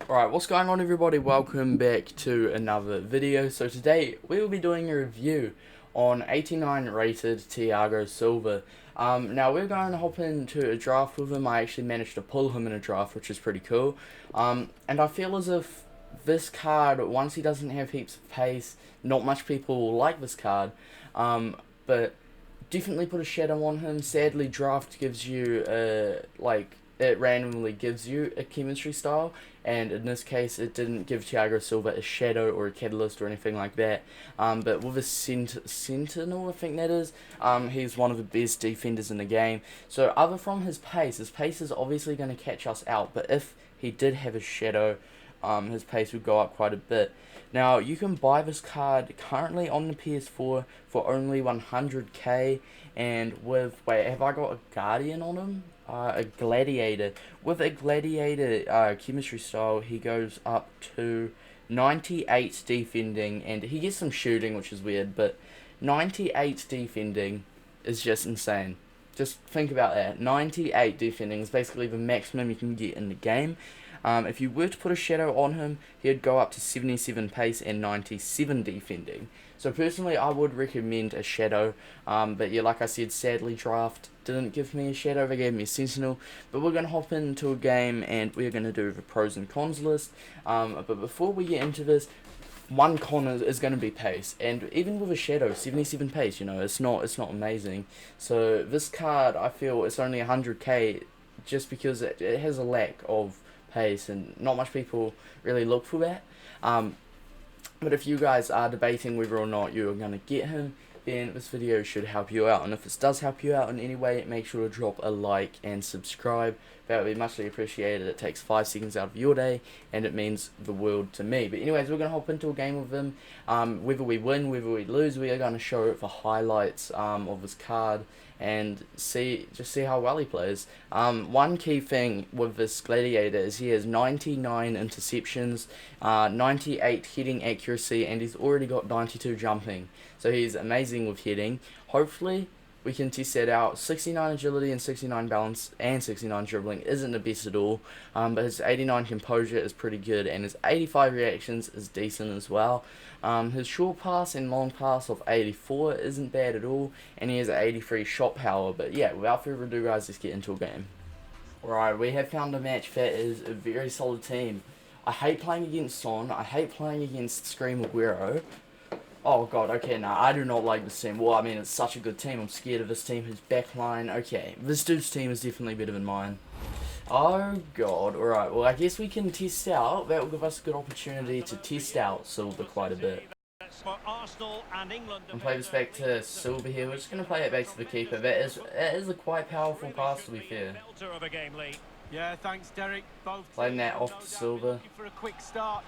Alright, what's going on everybody? Welcome back to another video. So today we will be doing a review on 89 rated Thiago Silva. Now we're going to hop into a draft with him. I actually managed to pull him in a draft, which is pretty cool. And I feel as if this card, once he doesn't have heaps of pace, not much people will like this card. But definitely put a shadow on him. Sadly, draft gives you it randomly gives you a chemistry style, and in this case it didn't give Thiago Silva a shadow or a catalyst or anything like that. But with a sentinel, I think that is, he's one of the best defenders in the game. So other from his pace is obviously going to catch us out, but if he did have a shadow, his pace would go up quite a bit. Now, you can buy this card currently on the PS4 for only 100k, and with, wait, have I got a Guardian on him? A Gladiator. With a Gladiator chemistry style, he goes up to 98 defending, and he gets some shooting, which is weird, but 98 defending is just insane. Just think about that. 98 defending is basically the maximum you can get in the game. If you were to put a shadow on him, he'd go up to 77 pace and 97 defending. So personally, I would recommend a shadow. But yeah, like I said, sadly draft didn't give me a shadow, they gave me a sentinel. But we're going to hop into a game and we're going to do the pros and cons list. But before we get into this, one con is going to be pace, and even with a shadow, 77 pace, you know, it's not amazing. So this card, I feel it's only 100k just because it has a lack of pace, and not much people really look for that. But if you guys are debating whether or not you're going to get him, then this video should help you out. And if this does help you out in any way, make sure to drop a like and subscribe. That would be muchly appreciated. It takes 5 seconds out of your day, and it means the world to me. But anyways, we're going to hop into a game with him. Whether we win, whether we lose, we are going to show the highlights of his card and see how well he plays. One key thing with this Gladiator is he has 99 interceptions, 98 heading accuracy, and he's already got 92 jumping. So he's amazing with heading. Hopefully we can test that out. 69 agility and 69 balance and 69 dribbling isn't the best at all, but his 89 composure is pretty good, and his 85 reactions is decent as well. His short pass and long pass of 84 isn't bad at all, and he has 83 shot power. But yeah, without further ado guys, let's get into a game. Alright, we have found a match that is a very solid team. I hate playing against Son, I hate playing against Scream Aguero. Oh god, okay, nah, I do not like this team. Well, I mean, it's such a good team. I'm scared of this team. His backline, okay. This dude's team is definitely better than mine. Oh god, alright. Well, I guess we can test out. That will give us a good opportunity to test out Silva quite a bit. And play this back to Silva here. We're just going to play it back to the keeper. That is a quite powerful pass, to be fair. Yeah, thanks, Derek. Playing that off to Silva. For a quick start.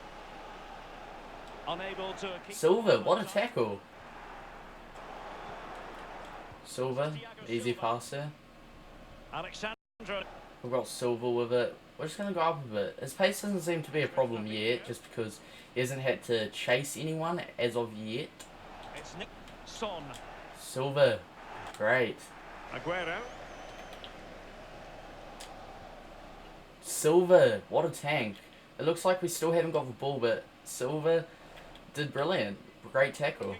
Silva, what a tackle. Silva, easy pass there. We've got Silva with it. We're just going to go up with it. His pace doesn't seem to be a problem yet, just because he hasn't had to chase anyone as of yet. Silva, great. Silva, what a tank. It looks like we still haven't got the ball, but Silva did brilliant. Great tackle.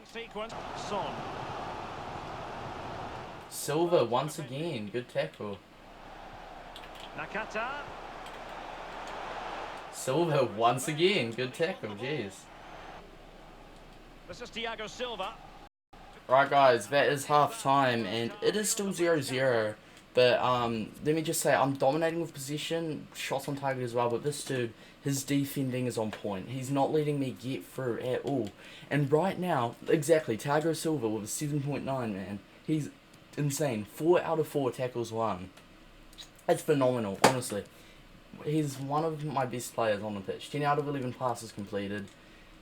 Silva once again. Good tackle. Silva once again. Good tackle. Jeez. This is Thiago Silva. Right guys, that is half time and it is still 0-0. But let me just say, I'm dominating with possession, shots on target as well, but this dude, his defending is on point. He's not letting me get through at all. And right now, exactly, Thiago Silva with a 7.9, man. He's insane. 4 out of 4 tackles won. That's phenomenal, honestly. He's one of my best players on the pitch. 10 out of 11 passes completed.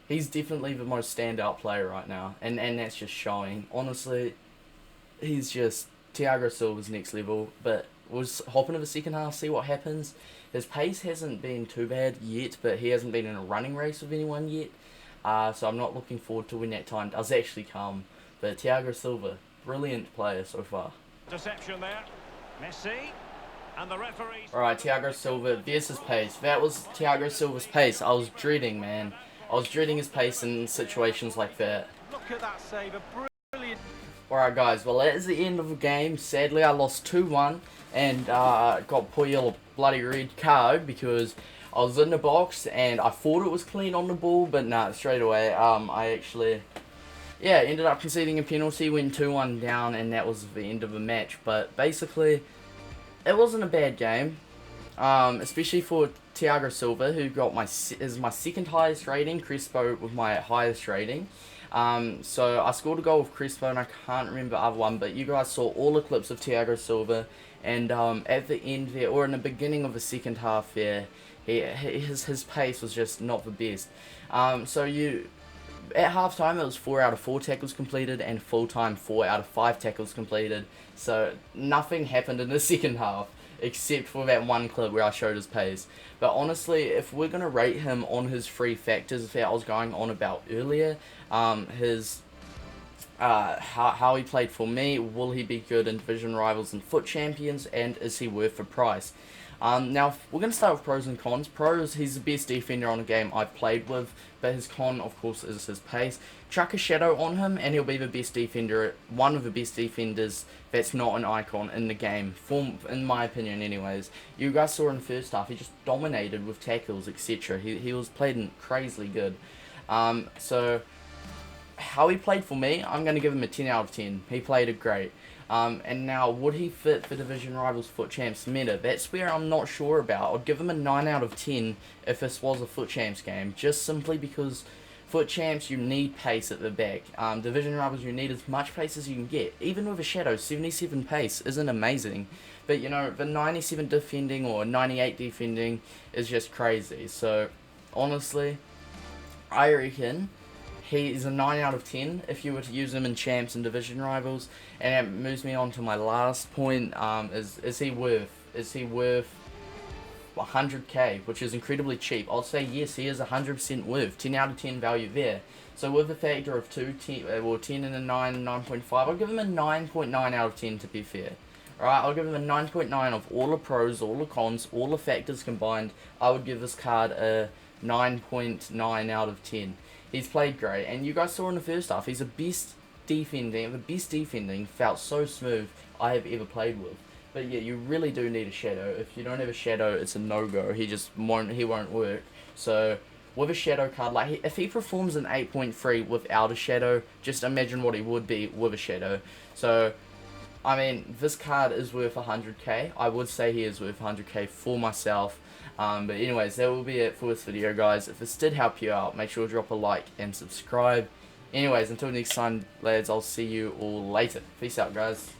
He's definitely the most standout player right now. And that's just showing. Honestly, he's just Thiago Silva's next level, but we'll just hop into the second half, see what happens. His pace hasn't been too bad yet, but he hasn't been in a running race with anyone yet. So I'm not looking forward to when that time does actually come. But Thiago Silva, brilliant player so far. Deception there. Messi. And the referees. Alright, Thiago Silva versus pace. That was Thiago Silva's pace. I was dreading, man. I was dreading his pace in situations like that. Look at that save, a brilliant. Alright guys, well that is the end of the game. Sadly I lost 2-1 and got put a bloody red card because I was in the box and I thought it was clean on the ball, but nah, straight away I actually ended up conceding a penalty, went 2-1 down, and that was the end of the match. But basically it wasn't a bad game, especially for Thiago Silva, who got my second highest rating, Crespo with my highest rating. So I scored a goal with Crespo and I can't remember the other one, but you guys saw all the clips of Thiago Silva, and at the end there, or in the beginning of the second half there, his pace was just not the best. At half time it was 4 out of 4 tackles completed, and full time 4 out of 5 tackles completed, so nothing happened in the second half except for that one clip where I showed his pace. But honestly, if we're going to rate him on his 3 factors that I was going on about earlier, his how he played for me, will he be good in division rivals and foot champions, and is he worth the price? Now, we're going to start with pros and cons. Pros, he's the best defender on a game I've played with, but his con, of course, is his pace. Chuck a shadow on him, and he'll be the best defender, one of the best defenders that's not an icon in the game, in my opinion anyways. You guys saw in the first half, he just dominated with tackles, etc. He was playing crazily good. So, how he played for me, I'm going to give him a 10 out of 10. He played it great. And now, would he fit for Division Rivals Foot Champs meta? That's where I'm not sure about. I'd give him a 9 out of 10 if this was a Foot Champs game, just simply because Foot Champs, you need pace at the back. Division Rivals, you need as much pace as you can get. Even with a Shadow, 77 pace isn't amazing. But, you know, the 97 defending or 98 defending is just crazy. So, honestly, I reckon he is a 9 out of 10 if you were to use him in champs and division rivals. And that moves me on to my last point. Is he worth 100k, which is incredibly cheap? I'll say yes, he is 100% worth. 10 out of 10 value there. So with a factor of 10 and a 9, 9.5, I'll give him a 9.9 out of 10 to be fair. Alright, I'll give him a 9.9 of all the pros, all the cons, all the factors combined. I would give this card a 9.9 out of 10. He's played great, and you guys saw in the first half, he's the best defending, felt so smooth I have ever played with. But yeah, you really do need a shadow. If you don't have a shadow, it's a no-go. He won't work. So with a shadow card, like if he performs an 8.3 without a shadow, just imagine what he would be with a shadow. So I mean, this card is worth 100k. I would say he is worth 100k for myself. But anyways, that will be it for this video, guys. If this did help you out, make sure to drop a like and subscribe. Anyways, until next time, lads, I'll see you all later. Peace out, guys.